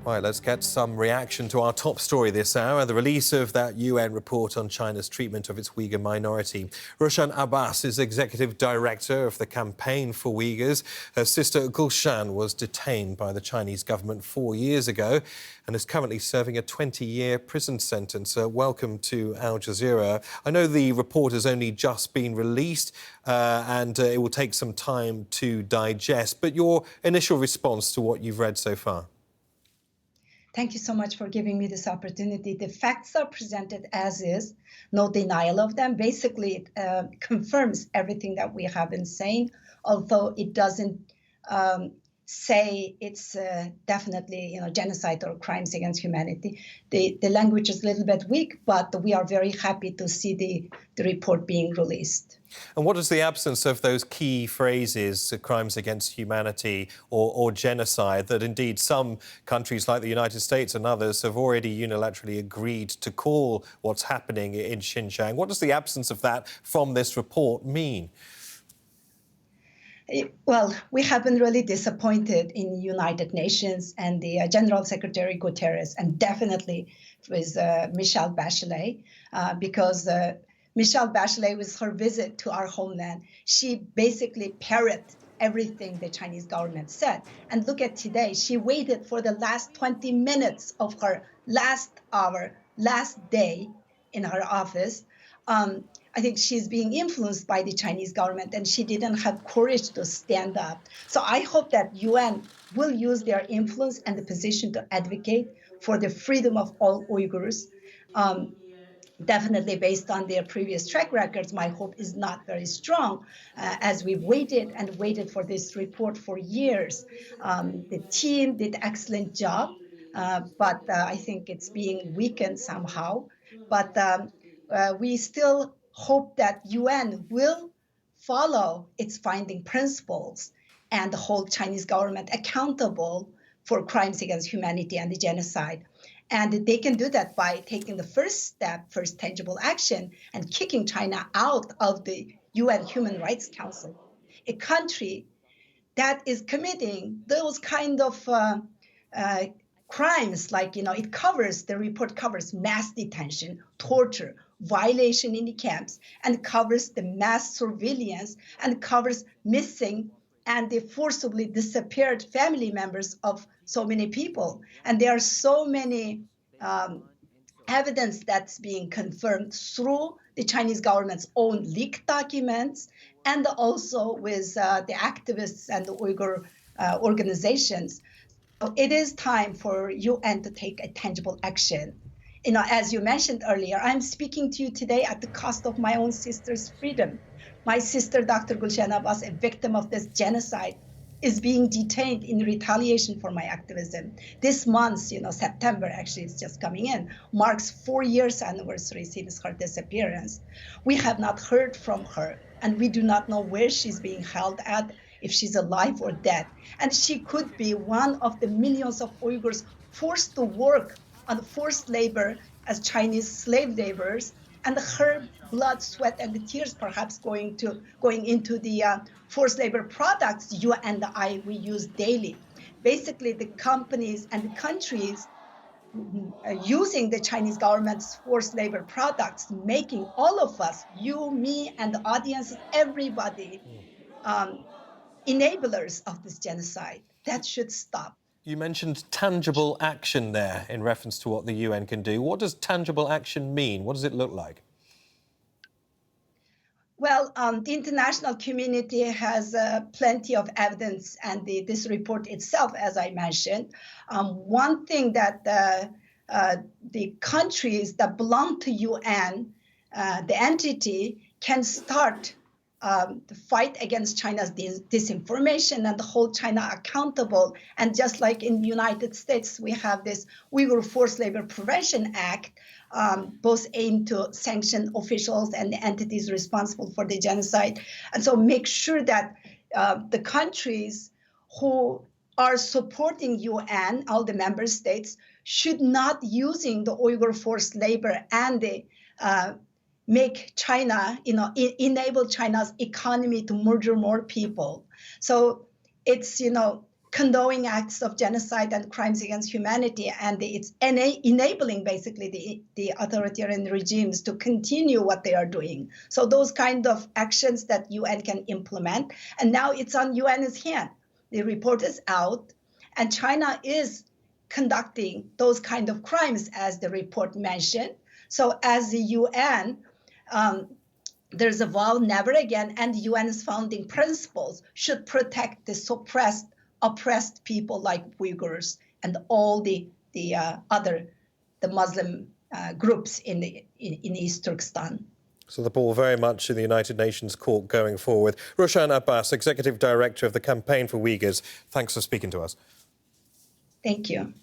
Right, let's get some reaction to our top story this hour, the release of that UN report on China's treatment of its Uyghur minority. Rushan Abbas is executive director of the Campaign for Uyghurs. Her sister Gulshan was detained by the Chinese government 4 years ago and is currently serving a 20-year prison sentence. Welcome to Al Jazeera. I know the report has only just been released and it will take some time to digest, but your initial response to what you've read so far? Thank you so much for giving me this opportunity. The facts are presented as is, no denial of them. Basically, it confirms everything that we have been saying, although it doesn't say it's definitely genocide or crimes against humanity. The language is a little bit weak, but we are very happy to see the report being released. And what does the absence of those key phrases, crimes against humanity or genocide, that indeed some countries like the United States and others have already unilaterally agreed to call what's happening in Xinjiang, what does the absence of that from this report mean? Well, we have been really disappointed in the United Nations and the General Secretary Guterres, and definitely with Michelle Bachelet, because Michelle Bachelet, with her visit to our homeland, she basically parroted everything the Chinese government said. And look at today, she waited for the last 20 minutes of her last hour, last day in her office. I think she's being influenced by the Chinese government, and she didn't have courage to stand up. So I hope that UN will use their influence and the position to advocate for the freedom of all Uyghurs. Definitely based on their previous track records, my hope is not very strong, as we've waited and waited for this report for years. The team did an excellent job, but I think it's being weakened somehow. But we still hope that UN will follow its finding principles and hold Chinese government accountable for crimes against humanity and the genocide. And they can do that by taking the first step, first tangible action, and kicking China out of the UN Human Rights Council, a country that is committing those kind of crimes, like, the report covers mass detention, torture, violation in the camps, and covers the mass surveillance, and covers missing and the forcibly disappeared family members of so many people. And there are so many evidence that's being confirmed through the Chinese government's own leaked documents, and also with the activists and the Uyghur organizations. So it is time for UN to take a tangible action. As you mentioned earlier, I'm speaking to you today at the cost of my own sister's freedom. My sister, Dr. Rushan Abbas, a victim of this genocide, is being detained in retaliation for my activism. This month, September, actually, it's just coming in, marks 4 years anniversary since her disappearance. We have not heard from her, and we do not know where she's being held at, if she's alive or dead. And she could be one of the millions of Uyghurs forced to work on forced labor as Chinese slave laborers, and her blood, sweat, and the tears perhaps going into the forced labor products you and we use daily. Basically, the companies and the countries using the Chinese government's forced labor products, making all of us, you, me, and the audience, everybody, enablers of this genocide. That should stop. You mentioned tangible action there in reference to what the UN can do. What does tangible action mean? What does it look like? Well, the international community has plenty of evidence, and this report itself, as I mentioned. One thing that the countries that belong to UN, the entity, can start the fight against China's disinformation and hold China accountable. And just like in the United States, we have this Uyghur Forced Labor Prevention Act, both aimed to sanction officials and the entities responsible for the genocide. And so make sure that the countries who are supporting UN, all the member states, should not using the Uyghur forced labor and the make China, enable China's economy to murder more people. So it's, condoning acts of genocide and crimes against humanity, and it's enabling basically the authoritarian regimes to continue what they are doing. So those kind of actions that UN can implement, and now it's on UN's hand. The report is out, and China is conducting those kind of crimes as the report mentioned. So as the UN, there's a vow never again, and the UN's founding principles should protect the oppressed people like Uyghurs and all the Muslim groups in East Turkestan. So the ball very much in the United Nations court going forward. Rushan Abbas, Executive Director of the Campaign for Uyghurs, thanks for speaking to us. Thank you.